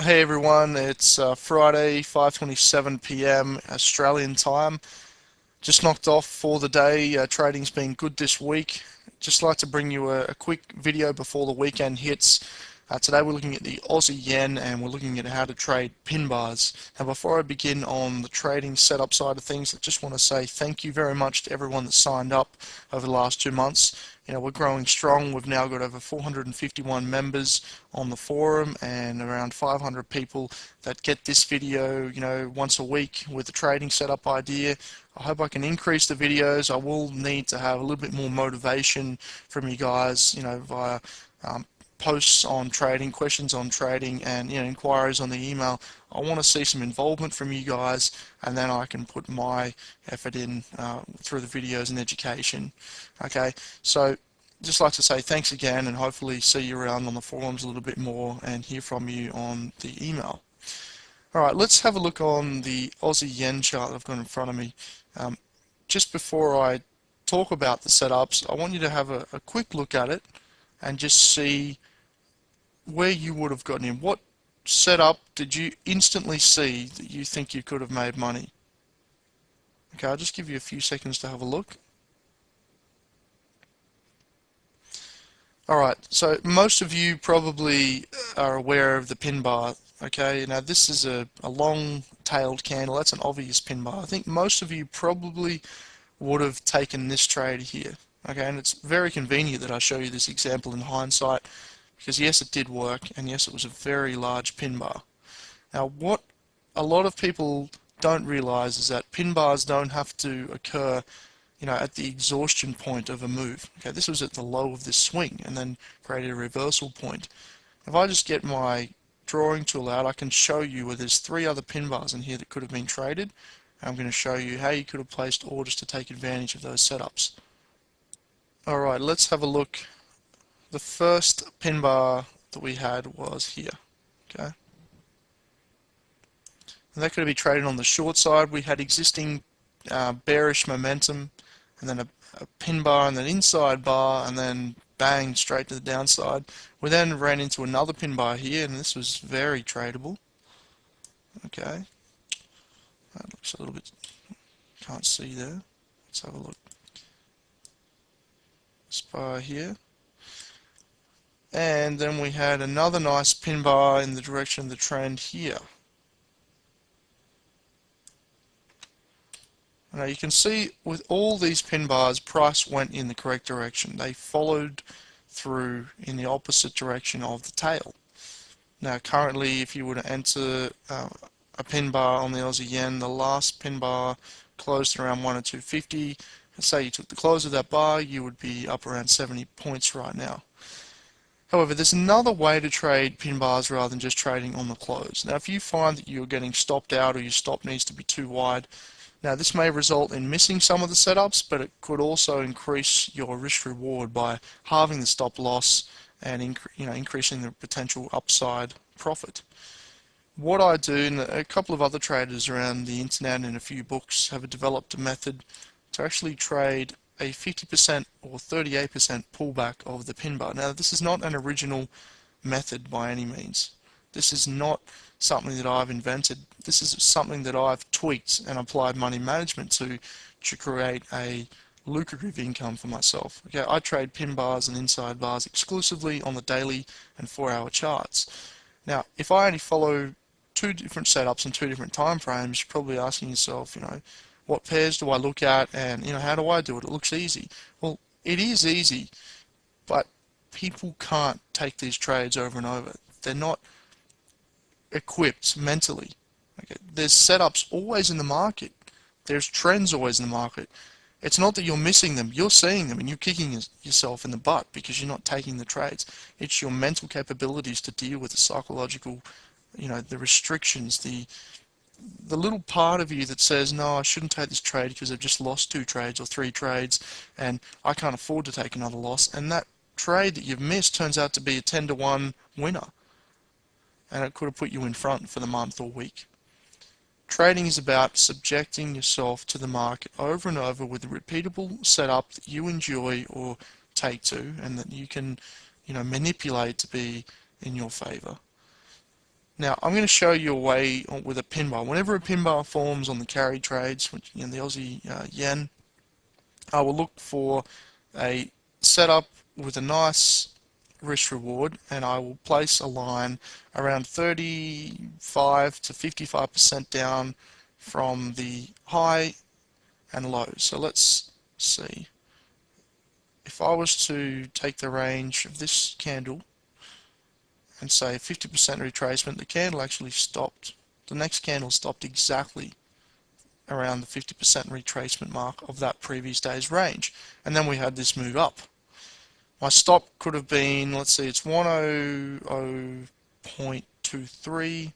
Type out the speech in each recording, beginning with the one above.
Hey everyone, it's Friday, 5:27 p.m. Australian time. Just knocked off for the day. Trading's been good this week. Just like to bring you a quick video before the weekend hits. Today we're looking at the Aussie yen and we're looking at how to trade pin bars. Now before I begin on the trading setup side of things, I just want to say thank you very much to everyone that signed up over the last 2 months. We're growing strong. We've now got over 451 members on the forum and around 500 people that get this video, once a week with the trading setup idea. I hope I can increase the videos. I will need to have a little bit more motivation from you guys, via posts on trading, questions on trading, and inquiries on the email. I want to see some involvement from you guys, and then I can put my effort in through the videos and education. Okay, so just like to say thanks again, and hopefully see you around on the forums a little bit more and hear from you on the email. Alright, let's have a look on the Aussie yen chart that I've got in front of me. Um, just before I talk about the setups, I want you to have a quick look at it and just see where you would have gotten in. What setup did you instantly see that you think you could have made money? Okay, I'll just give you a few seconds to have a look. Alright, so most of you probably are aware of the pin bar. Okay, now this is a long-tailed candle. That's an obvious pin bar. I think most of you probably would have taken this trade here. Okay, and it's very convenient that I show you this example in hindsight because yes, it did work, and yes, it was a very large pin bar. Now, what a lot of people don't realize is that pin bars don't have to occur, at the exhaustion point of a move. Okay, this was at the low of this swing and then created a reversal point. If I just get my drawing tool out, I can show you where there's 3 other pin bars in here that could have been traded. I'm going to show you how you could have placed orders to take advantage of those setups. Alright, let's have a look. The first pin bar that we had was here. Okay, and that could be traded on the short side. We had existing bearish momentum, and then a pin bar, and then inside bar, and then bang, straight to the downside. We then ran into another pin bar here, and this was very tradable. Okay, that looks a little bit, can't see there. Let's have a look. This bar here. And then we had another nice pin bar in the direction of the trend here. Now you can see with all these pin bars, price went in the correct direction. They followed through in the opposite direction of the tail. Now currently, if you were to enter a pin bar on the Aussie yen, the last pin bar closed around 102.50. Say you took the close of that bar, you would be up around 70 points right now. However, there's another way to trade pin bars rather than just trading on the close. Now, if you find that you're getting stopped out or your stop needs to be too wide, now this may result in missing some of the setups, but it could also increase your risk reward by halving the stop loss and increasing the potential upside profit. What I do, and a couple of other traders around the internet and a few books have developed a method to actually trade a 50% or 38% pullback of the pin bar. Now, this is not an original method by any means. This is not something that I've invented. This is something that I've tweaked and applied money management to create a lucrative income for myself. Okay, I trade pin bars and inside bars exclusively on the daily and 4-hour charts. Now, if I only follow 2 different setups and 2 different time frames, you're probably asking yourself, what pairs do I look at, and how do I do it? It looks easy. Well, it is easy, but people can't take these trades over and over. They're not equipped mentally. Okay? There's setups always in the market. There's trends always in the market. It's not that you're missing them, you're seeing them and you're kicking yourself in the butt because you're not taking the trades. It's your mental capabilities to deal with the psychological, the restrictions, the little part of you that says, no, I shouldn't take this trade because I've just lost 2 trades or 3 trades and I can't afford to take another loss. And that trade that you've missed turns out to be a 10-to-1 winner. And it could have put you in front for the month or week. Trading is about subjecting yourself to the market over and over with a repeatable setup that you enjoy or take to and that you can, manipulate to be in your favor. Now I'm going to show you a way with a pin bar. Whenever a pin bar forms on the carry trades, which in the Aussie yen, I will look for a setup with a nice risk reward, and I will place a line around 35 to 55% down from the high and low. So let's see. If I was to take the range of this candle and say 50% retracement, the candle actually stopped. The next candle stopped exactly around the 50% retracement mark of that previous day's range. And then we had this move up. My stop could have been, let's see, it's 100.23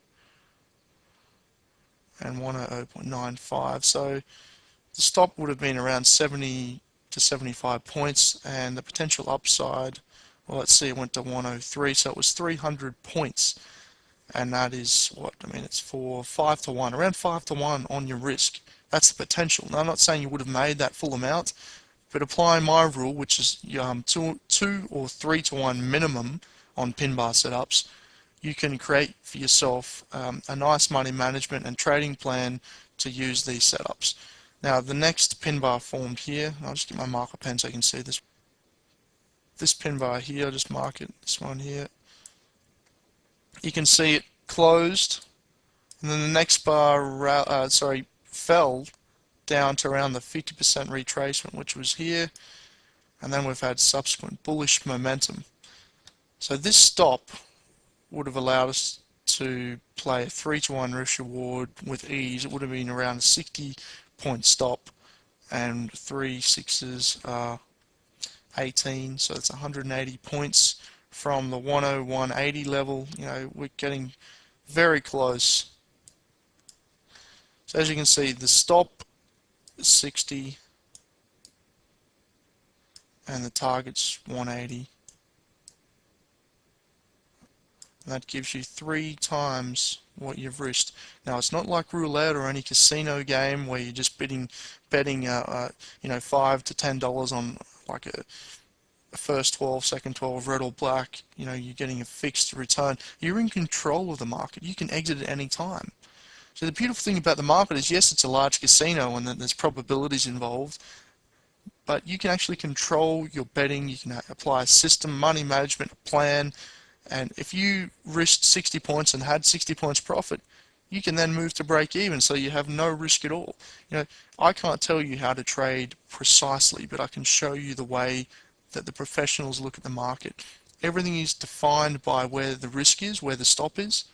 and 100.95. So the stop would have been around 70 to 75 points, and the potential upside, well, let's see, it went to 103, so it was 300 points. And that is what, I mean, it's for 5 to 1, around 5 to 1 on your risk. That's the potential. Now, I'm not saying you would have made that full amount, but applying my rule, which is 2 or 3 to 1 minimum on pin bar setups, you can create for yourself a nice money management and trading plan to use these setups. Now, the next pin bar formed here, I'll just get my marker pen so you can see this. This pin bar here, I'll just mark it, this one here. You can see it closed, and then the next bar fell down to around the 50% retracement, which was here, and then we've had subsequent bullish momentum. So this stop would have allowed us to play a 3 to 1 risk reward with ease. It would have been around a 60-point stop, and 3 sixes are 18, so it's 180 points from the 101.80 level. You know, we're getting very close. So as you can see, the stop is 60 and the target's 180. And that gives you 3 times what you've risked. Now, it's not like roulette or any casino game where you're just betting $5 to $10 on like a first 12, second 12, red or black. You know, you're getting a fixed return. You're in control of the market. You can exit at any time. So the beautiful thing about the market is, yes, it's a large casino and there's probabilities involved, but you can actually control your betting. You can apply a system, money management plan, and if you risked 60 points and had 60 points profit, you can then move to break even, so you have no risk at all. You know, I can't tell you how to trade precisely, but I can show you the way that the professionals look at the market. Everything is defined by where the risk is, where the stop is,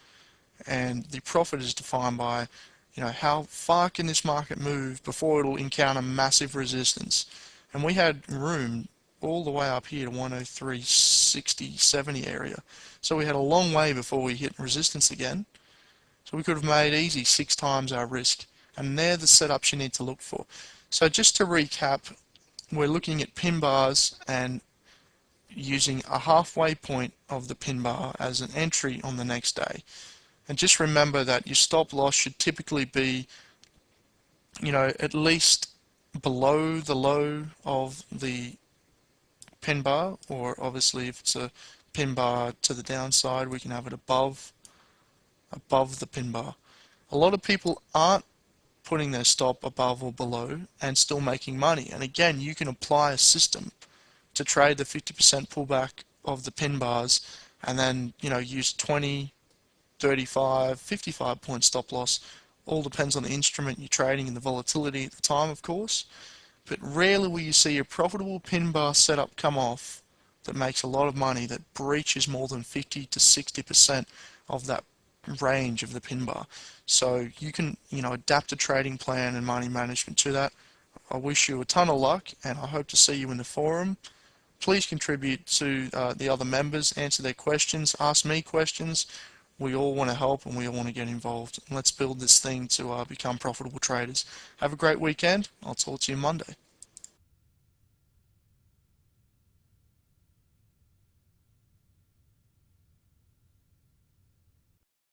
and the profit is defined by, you know, how far can this market move before it'll encounter massive resistance. And we had room all the way up here to 103.60, 70 area. So we had a long way before we hit resistance again. So we could have made easy 6 times our risk. And they're the setups you need to look for. So just to recap, we're looking at pin bars and using a halfway point of the pin bar as an entry on the next day. And just remember that your stop loss should typically be, you know, at least below the low of the pin bar, or obviously if it's a pin bar to the downside, we can have it above the pin bar. A lot of people aren't putting their stop above or below and still making money. And again, you can apply a system to trade the 50% pullback of the pin bars and then, you know, use 20, 35, 55 point stop loss. All depends on the instrument you're trading and the volatility at the time, of course. But rarely will you see a profitable pin bar setup come off that makes a lot of money, that breaches more than 50 to 60% of that range of the pin bar. So you can, you know, adapt a trading plan and money management to that. I wish you a ton of luck, and I hope to see you in the forum. Please contribute to the other members, answer their questions, ask me questions. We all want to help and we all want to get involved. Let's build this thing to become profitable traders. Have a great weekend. I'll talk to you Monday.